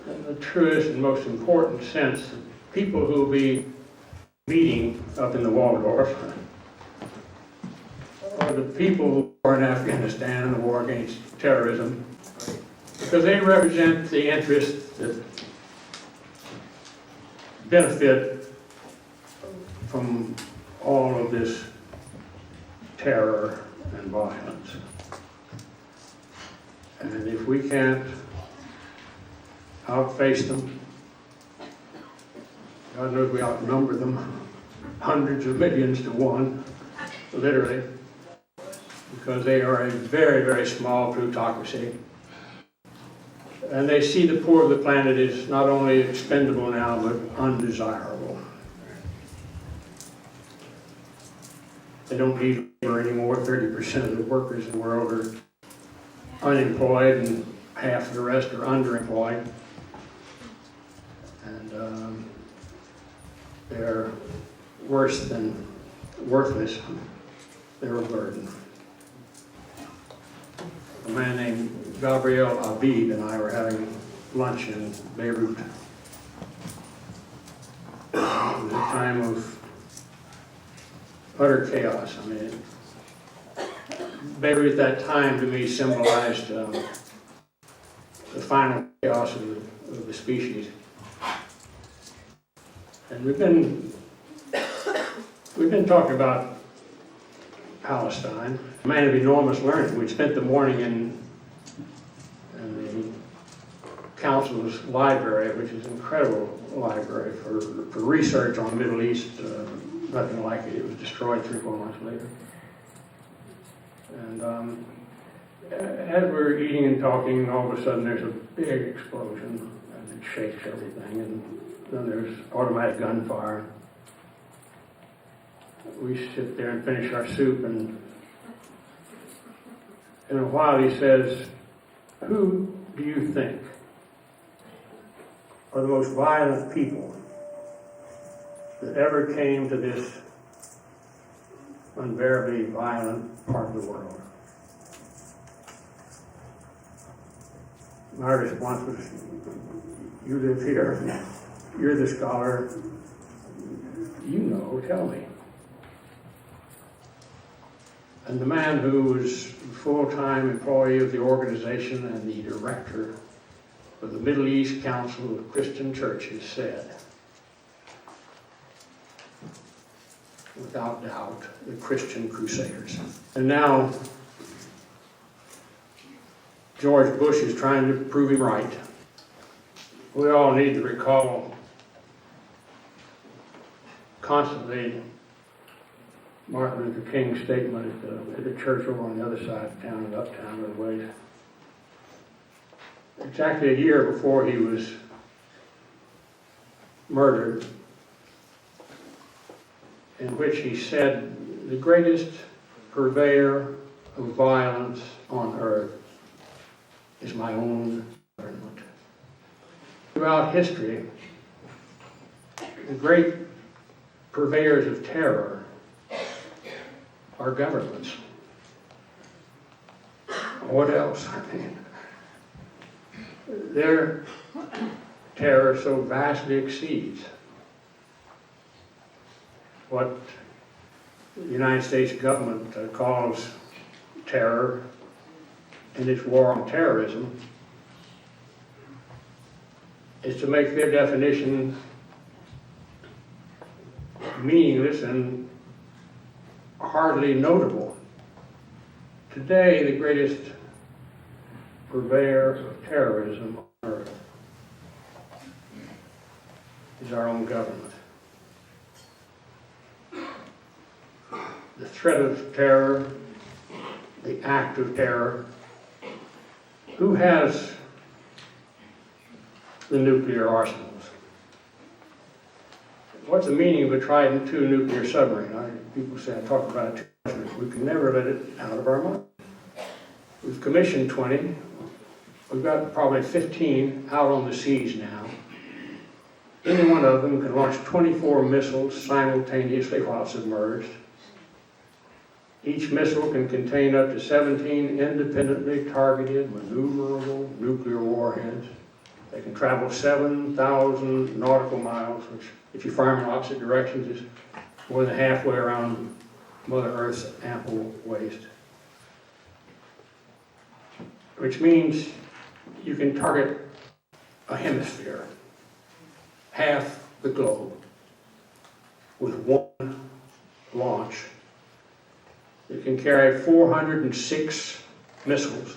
in the truest and most important sense, the people who will be meeting up in the Waldorf are the people who are in Afghanistan in the war against terrorism, because they represent the interests that benefit from all of this terror and violence. And if we can't outface them, God knows we outnumber them hundreds of millions to one, literally, because they are a very, very small plutocracy. And they see the poor of the planet as not only expendable now, but undesirable. They don't need labor anymore. 30% of the workers in the world are unemployed, and half of the rest are underemployed. And they're worse than worthless. They're a burden. A man named Gabriel Abib and I were having lunch in Beirut. It was a time of utter chaos. I mean, Beirut at that time to me symbolized the final chaos of the species. And we've been talking about Palestine, a man of enormous learning. We spent the morning in the council's library, which is an incredible library for research on the Middle East. Nothing like it. It was destroyed 3-4 months later. And as we're eating and talking, all of a sudden there's a big explosion, and it shakes everything. And then there's automatic gunfire. We sit there and finish our soup, and in a while he says, "Who do you think are the most violent people that ever came to this unbearably violent part of the world?" My response was, "You live here, you're the scholar, you know, tell me." And the man who was a full-time employee of the organization and the director of the Middle East Council of Christian Churches said, without doubt, the Christian Crusaders. And now George Bush is trying to prove him right. We all need to recall constantly Martin Luther King's statement at the church over on the other side of town, and uptown or the ways. Exactly a year before he was murdered, in which he said, "The greatest purveyor of violence on earth is my own government." Throughout history, the great purveyors of terror are governments. What else? I mean, their terror so vastly exceeds what the United States government calls terror in its war on terrorism, is to make their definition meaningless and hardly notable. Today, the greatest purveyor of terrorism on earth is our own government. The threat of terror, the act of terror. Who has the nuclear arsenals? What's the meaning of a Trident II nuclear submarine? People say, I talk about it too much. We can never let it out of our mind. We've commissioned 20. We've got probably 15 out on the seas now. Any one of them can launch 24 missiles simultaneously while submerged. Each missile can contain up to 17 independently targeted, maneuverable nuclear warheads They can travel 7,000 nautical miles, which, if you fire them in opposite directions, is more than halfway around Mother Earth's ample waist. Which means you can target a hemisphere, half the globe, with one launch. It can carry 406 missiles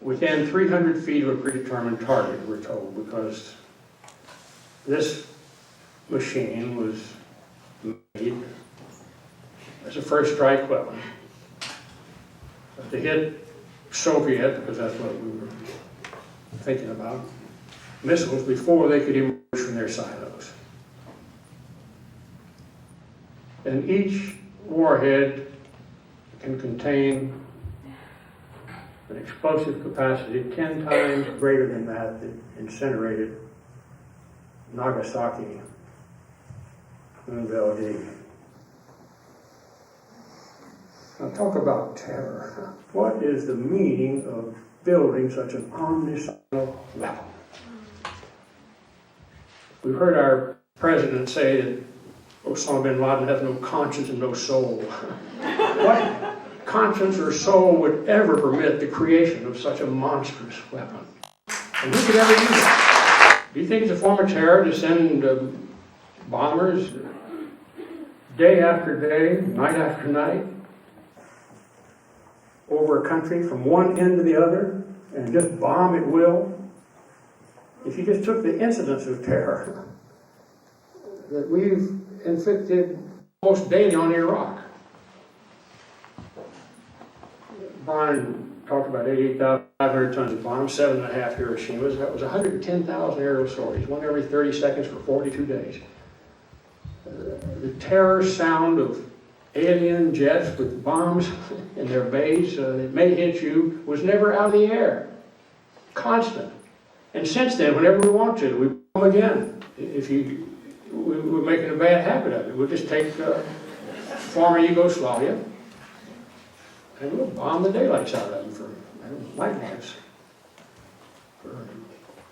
within 300 feet of a predetermined target, we're told, because this machine was made as a first strike weapon to hit Soviet, because that's what we were thinking about, missiles before they could emerge from their silos. And each warhead can contain an explosive capacity 10 times greater than that incinerated Nagasaki Moonville. Now talk about terror. What is the meaning of building such an omnicidal weapon? We've heard our president say that Osama bin Laden has no conscience and no soul. What conscience or soul would ever permit the creation of such a monstrous weapon? And who could ever use it? Do you think it's a form of terror to send bombers day after day, night after night, over a country from one end to the other, and just bomb at will? If you just took the incidents of terror that we've inflicted almost daily on Iraq. Brian talked about 88,500 tons of bombs, 7.5 Hiroshimas. That was 110,000 aerial sorties, one every 30 seconds for 42 days. The terror sound of alien jets with bombs in their bays that may hit you was never out of the air. Constant. And since then, whenever we want to, we bomb again. We're making a bad habit of it. We'll just take former Yugoslavia and we'll bomb the daylights out of them for night lives for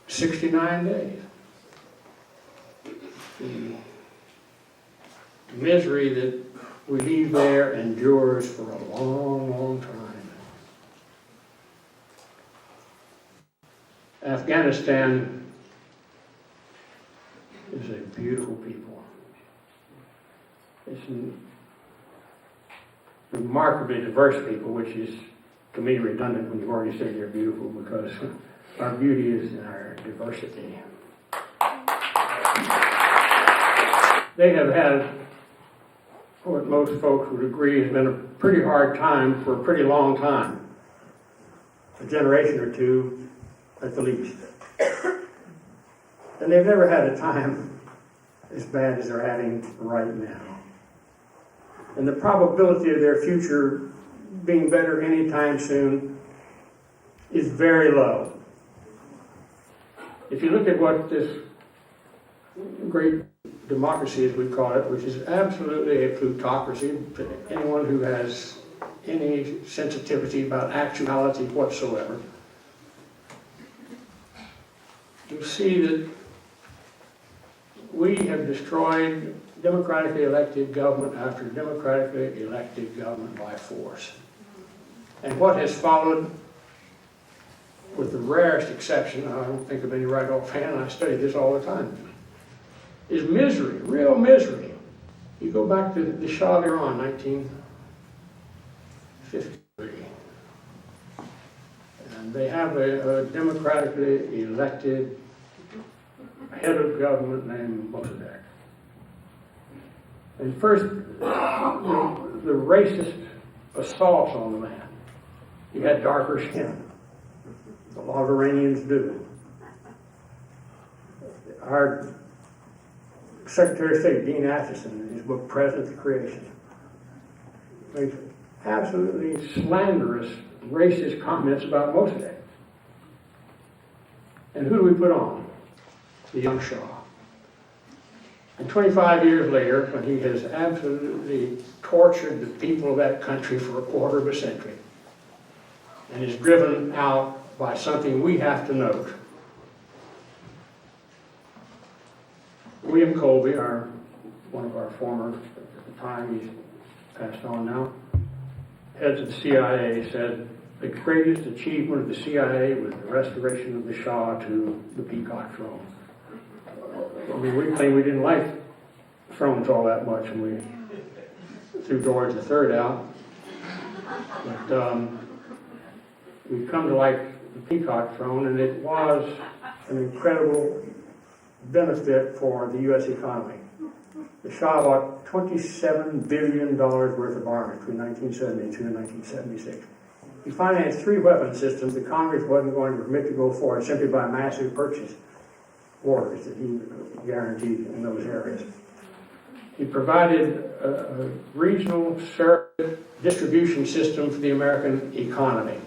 69 days. The misery that we leave there endures for a long, long time. Afghanistan is a beautiful people. It's remarkably diverse people, which is, to me, redundant when you've already said they're beautiful, because our beauty is in our diversity. They have had what most folks would agree has been a pretty hard time for a pretty long time, a generation or two at the least. And they've never had a time as bad as they're having right now. And the probability of their future being better anytime soon is very low. If you look at what this great democracy, as we call it, which is absolutely a plutocracy, to anyone who has any sensitivity about actuality whatsoever, you see that we have destroyed democratically elected government after democratically elected government by force. And what has followed, with the rarest exception, I don't think of any right offhand, I study this all the time, is misery, real misery. You go back to the Shah of Iran, 1953. And they have a democratically elected head of government named Mossadegh. And first, the racist assaults on the man. He had darker skin. A lot of Iranians do. Our Secretary of State, Dean Acheson, in his book, President of the Creation, makes absolutely slanderous, racist comments about Mossadegh. And who do we put on? The young Shah. And 25 years later, when he has absolutely tortured the people of that country for a quarter of a century, and is driven out by something we have to note, William Colby, one of our former, at the time, he's passed on now, heads of the CIA, said the greatest achievement of the CIA was the restoration of the Shah to the peacock throne. I mean, we claim we didn't like thrones all that much, and we threw George III out. But we come to like the peacock throne, and it was an incredible benefit for the U.S. economy. The Shah bought $27 billion worth of arms between 1972 and 1976. He financed 3 weapon systems that Congress wasn't going to permit to go forward simply by massive purchase orders that he guaranteed in those areas. He provided a regional distribution system for the American economy.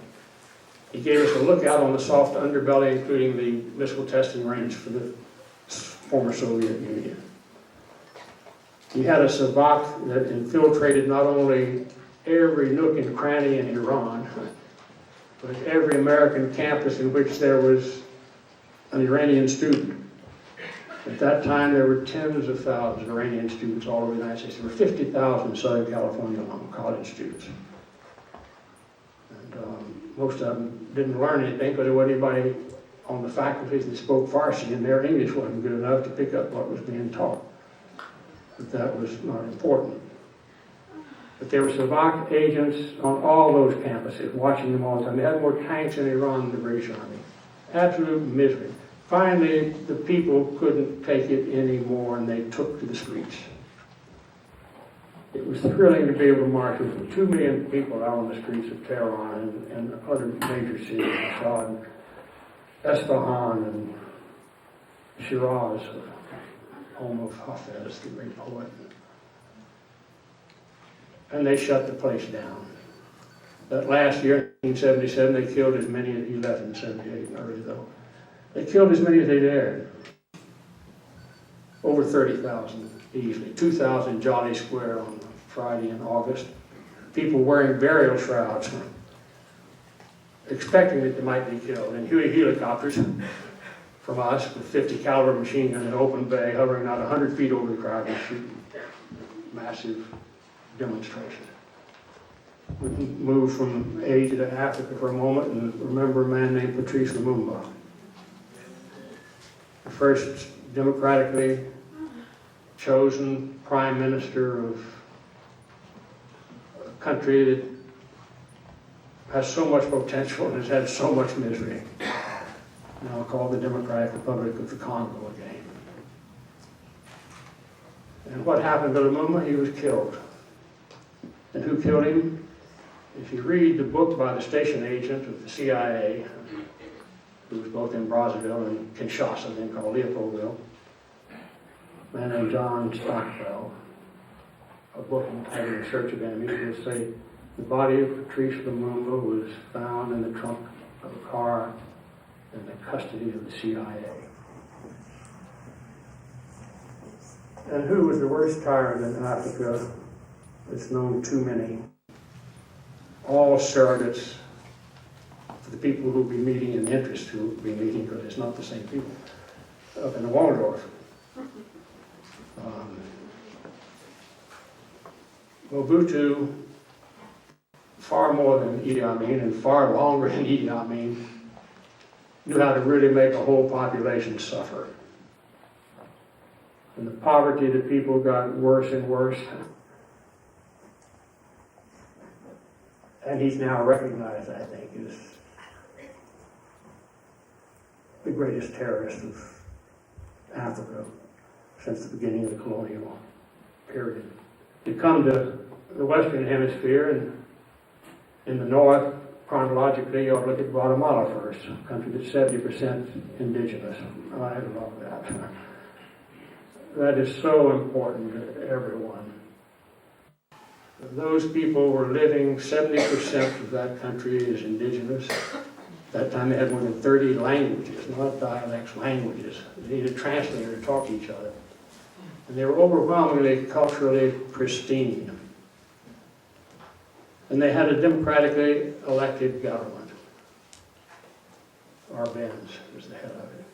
He gave us a lookout on the soft underbelly, including the missile testing range for the former Soviet Union. He had a savak that infiltrated not only every nook and cranny in Iran, but every American campus in which there was an Iranian student. At that time, there were tens of thousands of Iranian students all over the United States. There were 50,000 in Southern California alone, college students. And most of them didn't learn anything because there wasn't anybody on the faculties that spoke Farsi, and their English wasn't good enough to pick up what was being taught. But that was not important. But there were Savak agents on all those campuses, watching them all the time. They had more tanks in Iran than the British Army. Absolute misery. Finally, the people couldn't take it anymore, and they took to the streets. It was thrilling to be able to march with 2 million people out on the streets of Tehran and other major cities, Assad, Esfahan, and Shiraz, home of Hafez, the great poet. And they shut the place down. That last year, 1977, they killed as many as he left in 78, early though. They killed as many as they dared. Over 30,000 easily. 2,000 Jolly Square on Friday in August. People wearing burial shrouds, expecting that they might be killed. And Huey helicopters from us with 50 caliber machine gun in an open bay, hovering out 100 feet over the crowd and shooting massive demonstration. We can move from Asia to Africa for a moment and remember a man named Patrice Lumumba, the first democratically chosen prime minister of a country that has so much potential and has had so much misery, now called the Democratic Republic of the Congo again. And what happened to Lumumba? He was killed. And who killed him? If you read the book by the station agent of the CIA, who was both in Brazzaville and Kinshasa, then called Leopoldville, a man named John Stockwell, a book entitled In Search of Enemies, will say the body of Patrice Lumumba was found in the trunk of a car in the custody of the CIA. And who was the worst tyrant in Africa? It's known too many. All surrogates for the people who will be meeting and the interests who will be meeting, because it's not the same people, up in the Waldorf. Mobutu, far more than Idi Amin and far longer than Idi Amin, knew how to really make a whole population suffer. And the poverty of the people got worse and worse. And he's now recognized, I think, as the greatest terrorist of Africa since the beginning of the colonial period. You come to the Western Hemisphere, and in the north, chronologically, you ought to look at Guatemala first, a country that's 70% indigenous. I love that. That is so important to everyone. Those people were living, 70% of that country is indigenous. At that time they had more than 30 languages, not dialects, languages. They needed a translator to talk to each other. And they were overwhelmingly culturally pristine. And they had a democratically elected government. Arbenz was the head of it.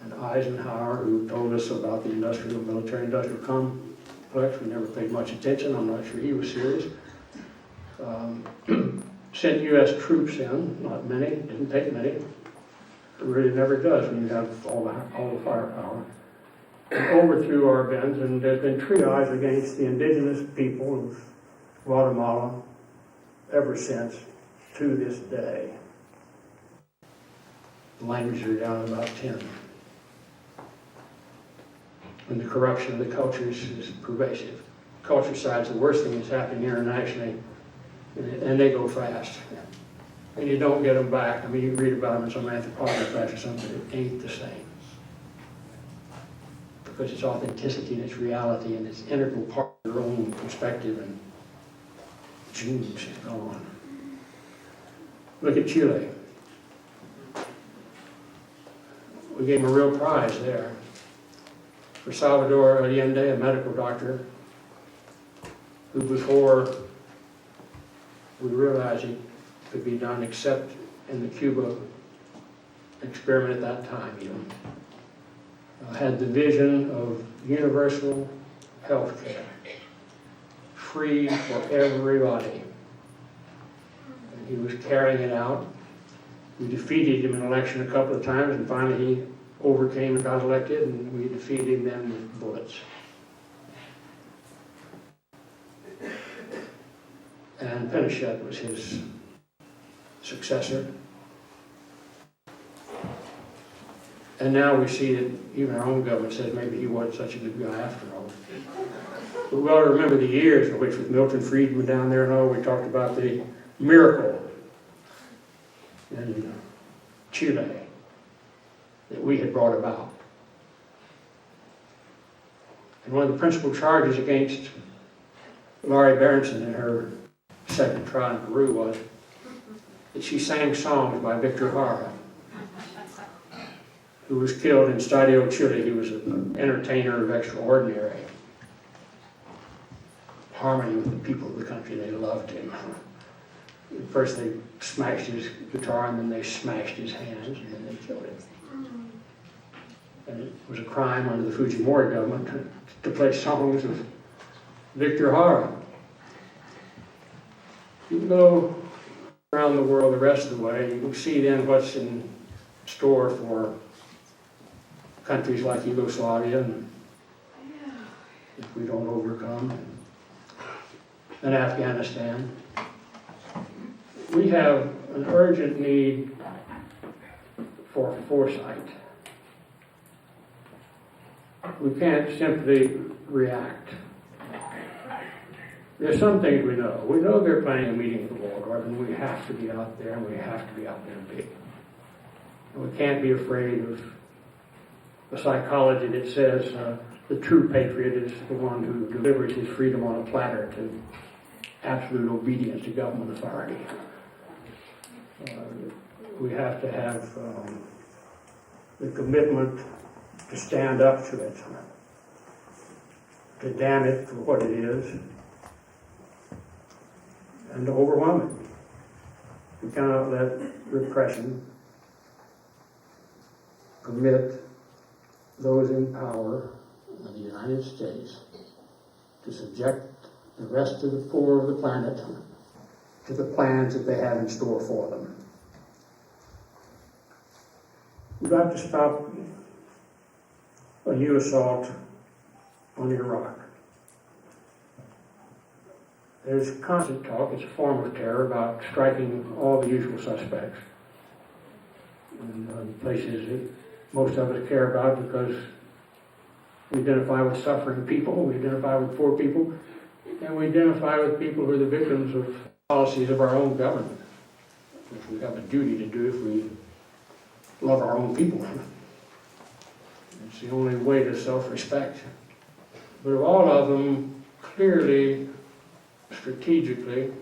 and Eisenhower, who told us about the military-industrial complex. We never paid much attention. I'm not sure he was serious. Sent U.S. troops in, not many, didn't take many. It really never does when you have all the firepower. And overthrew our bends, and there's been triage against the indigenous people of Guatemala ever since, to this day. The languages are down about 10. And the corruption of the cultures is pervasive. Culture side's the worst thing that's happening internationally, and they go fast. And you don't get them back. I mean, you can read about them in some anthropology class or something, it ain't the same. Because it's authenticity and it's reality and it's integral part of your own perspective, and genes is gone. Look at Chile. We gave him a real prize there. For Salvador Allende, a medical doctor, who before we realized it could be done except in the Cuba experiment at that time even, had the vision of universal health care, free for everybody. And he was carrying it out. We defeated him in an election a couple of times, and finally he overcame and got elected, and we defeated him then with bullets. And Pinochet was his successor. And now we see that even our own government says maybe he wasn't such a good guy after all. But we ought to remember the years in which, with Milton Friedman down there and all, we talked about the miracle in Chile that we had brought about. And one of the principal charges against Laurie Berenson in her second trial in Peru was that she sang songs by Victor Jara, who was killed in Estadio, Chile. He was an entertainer of extraordinary harmony with the people of the country. They loved him. First they smashed his guitar, and then they smashed his hands, and then they killed him. And it was a crime under the Fujimori government to play songs of Victor Jara. You can go around the world the rest of the way, you can see then what's in store for countries like Yugoslavia, and if we don't overcome, and Afghanistan. We have an urgent need for foresight. We can't simply react. There's some things we know. We know they're planning a meeting of the Waldorf, and we have to be out there, and we have to be out there big. And we can't be afraid of the psychology that says the true patriot is the one who delivers his freedom on a platter to absolute obedience to government authority. We have to have the commitment to stand up to it, to damn it for what it is, and to overwhelm it. We cannot let repression permit those in power in the United States to subject the rest of the poor of the planet to the plans that they have in store for them. We've got to stop a new assault on Iraq. There's constant talk, it's a form of terror, about striking all the usual suspects in places that most of us care about, because we identify with suffering people, we identify with poor people, and we identify with people who are the victims of policies of our own government, which we have a duty to do if we love our own people. It's the only way to self-respect. But of all of them, clearly, strategically,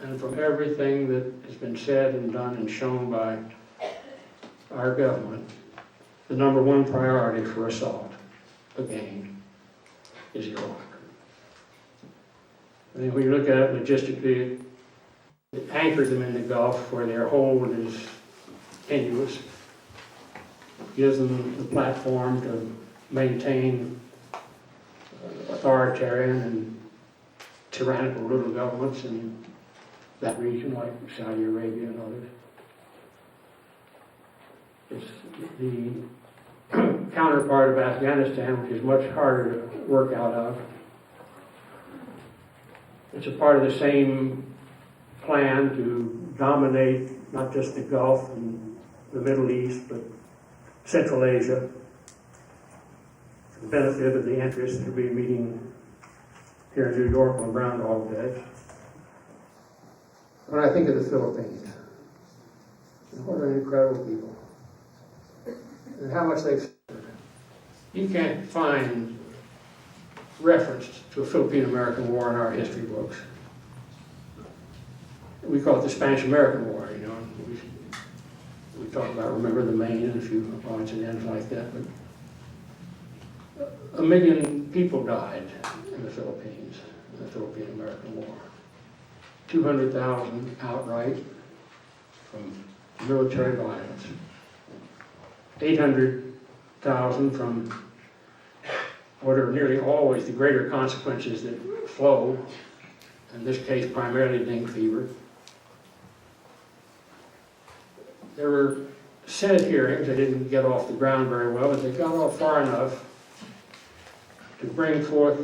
and from everything that has been said and done and shown by our government, the number one priority for assault, again, is Iraq. I think when you look at it logistically, it anchors them in the Gulf where their hold is tenuous. gives them the platform to maintain authoritarian and tyrannical little governments in that region, like Saudi Arabia and others. It's the counterpart of Afghanistan, which is much harder to work out of. It's a part of the same plan to dominate not just the Gulf and the Middle East, but Central Asia, for the benefit of the interests that will be meeting here in New York on Brown Dog Day. When I think of the Philippines, what an incredible people, and how much they've suffered. You can't find reference to a Philippine-American war in our history books. We call it the Spanish-American War, you know. We talk about Remember the Maine and a few odds and ends like that, but 1 million people died in the Philippines, in the Philippine-American War. 200,000 outright from military violence. 800,000 from what are nearly always the greater consequences that flow, in this case primarily dengue fever. There were Senate hearings. They didn't get off the ground very well, but they got off far enough to bring forth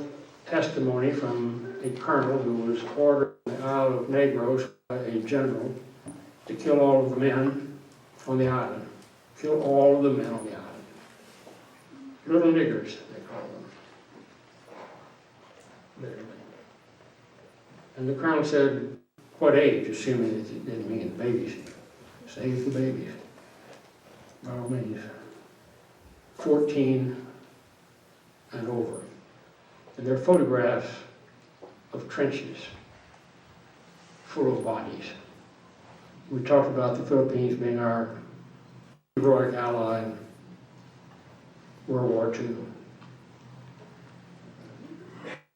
testimony from a colonel who was ordered in the Isle of Negros by a general to kill all of the men on the island. Kill all of the men on the island. Little niggers, they call them. Literally. And the colonel said, what age, assuming that it didn't mean babies. Save the babies. By all means. 14 and over. And there are photographs of trenches full of bodies. We talked about the Philippines being our heroic ally in World War II.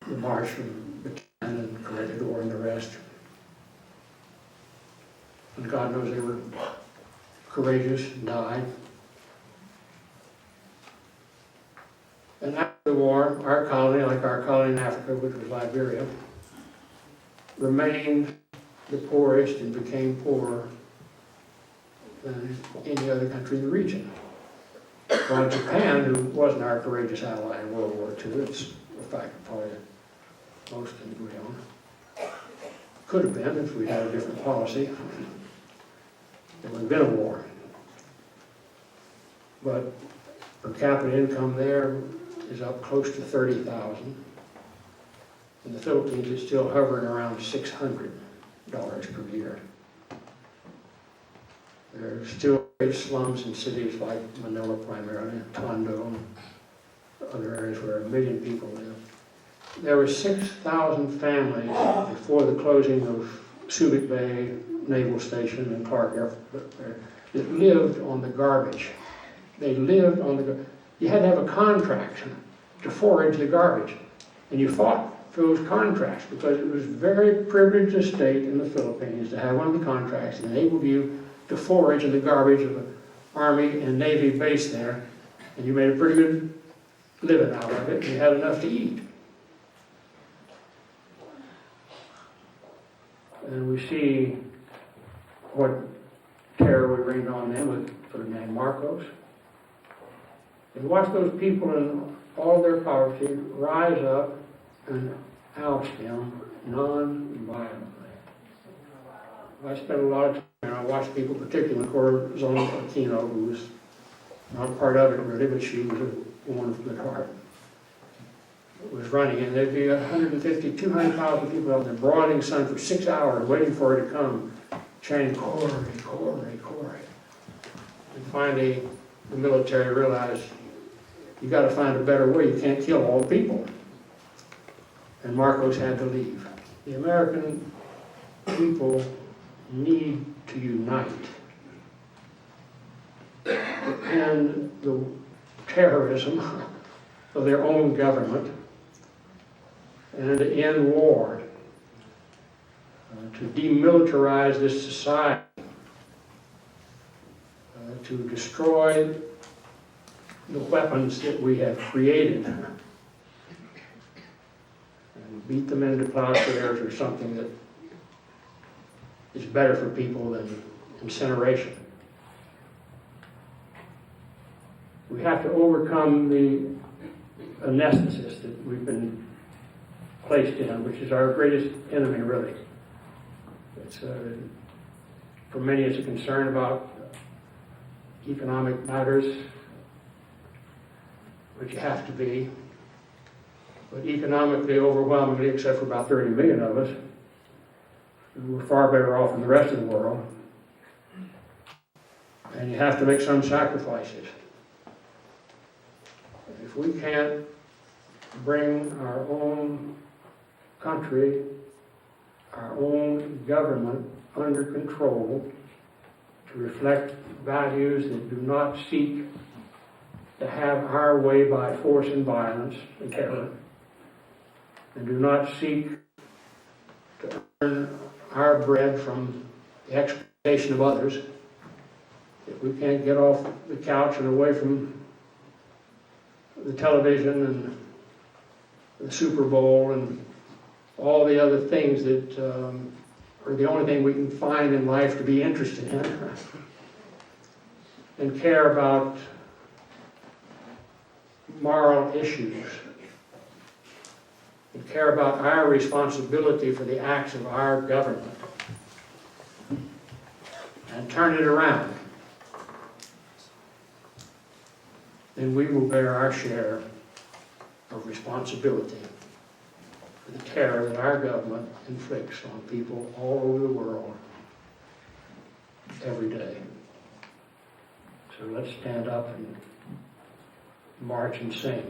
The march from Bataan and Corregidor and the rest. And God knows they were courageous and died. And after the war, our colony, like our colony in Africa, which was Liberia, remained the poorest and became poorer than any other country in the region. While Japan, who wasn't our courageous ally in World War II, it's a fact probably most can agree on, could have been if we had a different policy. There would have been a war. But per capita income there is up close to 30,000. In the Philippines, it's still hovering around $600 per year. There are still great slums in cities like Manila primarily, Tondo, and other areas where 1 million people live. There were 6,000 families before the closing of Subic Bay Naval Station and Clark Airport that lived on the garbage. They lived on the, you had to have a contract to forage the garbage. And you fought for those contracts because it was very privileged estate in the Philippines to have one of the contracts that enabled you to forage in the garbage of an Army and Navy base there. And you made a pretty good living out of it. And you had enough to eat. And we see what terror we rained on them with Ferdinand Marcos. And watch those people in all their poverty rise up and oust him non-violently. I spent a lot of time, and I watched people, particularly Corazon Aquino, who was not part of it really, but she was a woman of good heart, was running, and there'd be 150, 200,000 people out in the broiling sun for 6 hours waiting for her to come, chanting, Corey, Corey, Corey. And finally, the military realized, you got to find a better way. You can't kill all the people. And Marcos had to leave. The American people need to unite to end the terrorism of their own government and to end war, to demilitarize this society, to destroy the weapons that we have created and beat them into plowshares or something that is better for people than incineration. We have to overcome the anesthetist that we've been placed in, which is our greatest enemy, really. It's, for many, it's a concern about economic matters, which you have to be. But economically, overwhelmingly, except for about 30 million of us, we're far better off than the rest of the world. And you have to make some sacrifices. If we can't bring our own country, our own government under control to reflect values that do not seek to have our way by force and violence and terror, and do not seek to earn our bread from the exploitation of others, if we can't get off the couch and away from the television and the Super Bowl and all the other things that are the only thing we can find in life to be interested in, and care about moral issues, and care about our responsibility for the acts of our government, and turn it around, then we will bear our share of responsibility for the terror that our government inflicts on people all over the world every day. So let's stand up and march and sing.